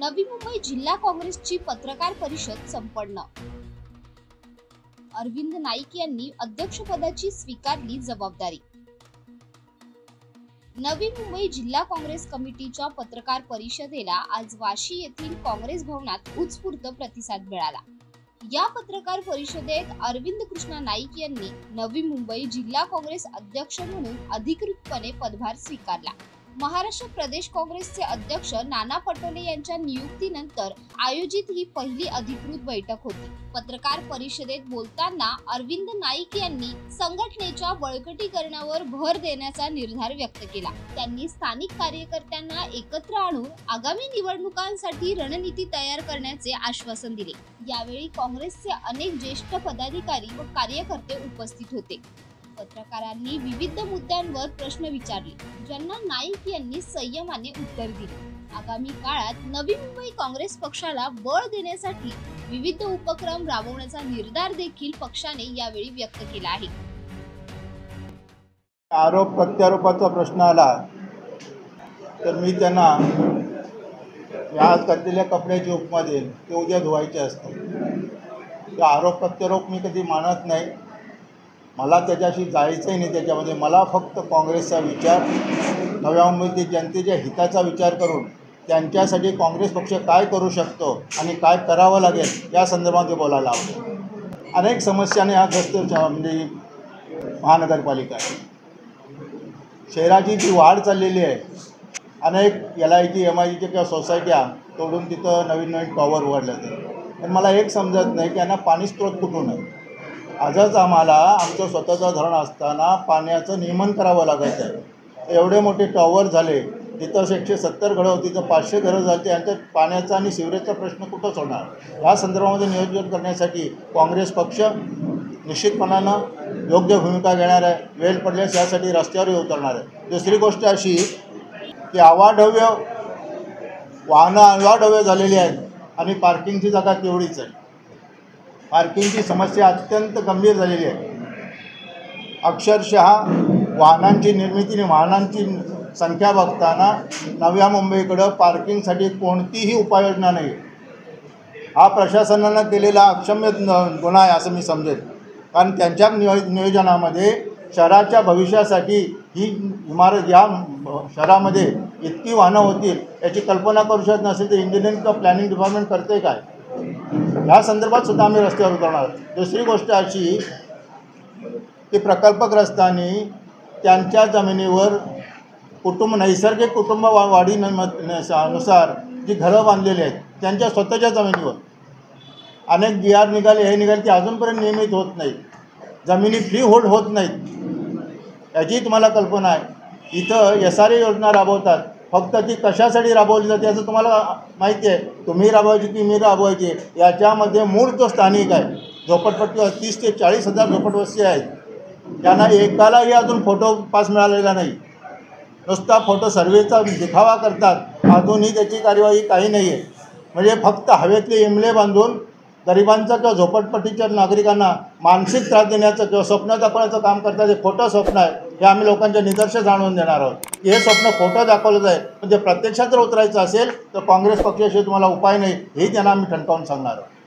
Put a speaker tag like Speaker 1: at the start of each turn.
Speaker 1: नवी मुंबई जिल्हा काँग्रेसची पत्रकार परिषद संपन्न। अरविंद नाईक यांनी अध्यक्षपदाची स्वीकारली जबाबदारी। नवी मुंबई जिल्हा काँग्रेस कमिटीच्या पत्रकार परिषदेला आज वाशी येथील काँग्रेस भवनात उत्स्फूर्त प्रतिसाद मिळाला। या पत्रकार परिषदेत अरविंद कृष्णा नाईक यांनी नवी मुंबई जिल्हा काँग्रेस अध्यक्ष म्हणून अधिकृतपणे पदभार स्वीकारला। महाराष्ट्र प्रदेश काँग्रेसचे अध्यक्ष नाना पटोले यांच्या नियुक्तीनंतर आयोजित ही पहिली अधिकृत बैठक होती। पत्रकार परिषदेत बोलताना अरविंद नाईक यांनी संघटनेच्या बळकटीकरणावर भर देण्याचा निर्धार व्यक्त केला। त्यांनी स्थानिक कार्यकर्त्यांना एकत्र आणून आगामी निवडणुकांसाठी रणनीती तयार करण्याचे आश्वासन दिले। यावेळी काँग्रेसचे अनेक ज्येष्ठ पदाधिकारी व कार्यकर्ते उपस्थित होते। पत्रकारांनी विविध मुद्द्यांवर प्रश्न विचारले, ज्यांना नाईक यांनी संयमाने उत्तर दिले। आगामी काळात नवी मुंबई काँग्रेस पक्षाला बळ देण्यासाठी विविध उपक्रम राबवण्याचा निर्धार देखील पक्षाने यावेळी व्यक्त केला आहे।
Speaker 2: आरोप प्रत्यारोपाचा प्रश्न आला तर मी त्यांना आज घातलेल्या कपड्याची उपमा देईल, ते उद्या धुवायचे असते। तो आरोप प्रत्यारोप मी कधी मानत नाही, मला त्याच्याशी जायचंही नाही। त्याच्यामध्ये मला फक्त काँग्रेसचा विचार, नव्या मुंबईतील जनतेच्या हिताचा विचार करून त्यांच्यासाठी काँग्रेस पक्ष काय करू शकतो आणि काय करावं लागेल या संदर्भात बोलायला आवडेल। अनेक समस्याने हा ग्रस्त म्हणजे महानगरपालिका आहे। शहराची जी वाढ चाललेली आहे, अनेक LIG MIG किंवा सोसायट्या तोडून तिथं नवीन टॉवर उघडले जातात। पण मला एक समजत नाही की यांना पाणी स्त्रोत कुठून आहे। आजच आम्हाला आमचं स्वतःचं धरण असताना पाण्याचं नियमन करावं लागत आहे। एवढे मोठे टॉवर झाले, तिथं 170 घरं होती, तिथं 500 घरं झाली, यांच्यात पाण्याचा आणि सिवरेजचा प्रश्न कुठंच होणार। या संदर्भामध्ये नियोजन करण्यासाठी काँग्रेस पक्ष निश्चितपणानं योग्य भूमिका घेणार आहे। वेळ पडल्यास यासाठी रस्त्यावर उतरणार आहे। दुसरी गोष्ट अशी की वाहनं अवाढव्य झालेली आहेत आणि पार्किंगची जागा तेवढीच आहे। पार्किंगची समस्या अत्यंत गंभीर झालेली आहे। अक्षरशः वाहनांची निर्मिती आणि वाहनांची संख्या बघताना नव्या मुंबईकडं पार्किंगसाठी कोणतीही उपाययोजना नाही। हा प्रशासनानं केलेला अक्षम्य गुन्हा आहे असं मी समजेल, कारण त्यांच्या नियोजनामध्ये शहराच्या भविष्यासाठी ही इमारत या शहरामध्ये इतकी वाहनं होतील याची कल्पना करू शकत नसेल तर इंजिनिअरिंग किंवा प्लॅनिंग डिपार्टमेंट करते काय? या संदर्भात सुद्धा आम्ही रस्त्यावर उतरणार। दुसरी गोष्ट अशी की प्रकल्पग्रस्तांनी त्यांच्या जमिनीवर नैसर्गिक कुटुंब वाढीनुसार जी घरं बांधलेली आहेत त्यांच्या स्वतःच्या जमिनीवर अनेक GR निघाले, हे निघाले, ते अजूनपर्यंत नियमित होत नाहीत। जमिनी फ्री होल्ड होत नाहीत याची तुम्हाला कल्पना आहे। इथं SRA योजना राबवतात, फक्त ती कशासाठी राबवली जाते याचं तुम्हाला माहिती आहे। तुम्ही राबवायची की मी राबवायची, याच्यामध्ये मूळ जो स्थानिक आहे, झोपडपट्टी 30 ते 40 हजार झोपडवस्ती आहेत, त्यांना एकालाही अजून फोटो पास मिळालेला नाही। नुसता फोटो सर्वेचा दिखावा करतात, अजूनही त्याची कार्यवाही काही नाही आहे। म्हणजे फक्त हवेतले इमले बांधून गरिबांचं किंवा झोपडपट्टीच्या नागरिकांना मानसिक त्रास देण्याचं किंवा स्वप्न दाखवण्याचं काम करतात। हे खोटं स्वप्न आहे, हे आम्ही लोकांच्या निदर्शनास आणून देणार आहोत की हे स्वप्न खोटं दाखवलं जाईल। म्हणजे प्रत्यक्षात जर उतरायचं असेल तर काँग्रेस पक्षाशिवाय तुम्हाला उपाय नाही, हेही त्यांना आम्ही ठणकावून सांगणार आहोत।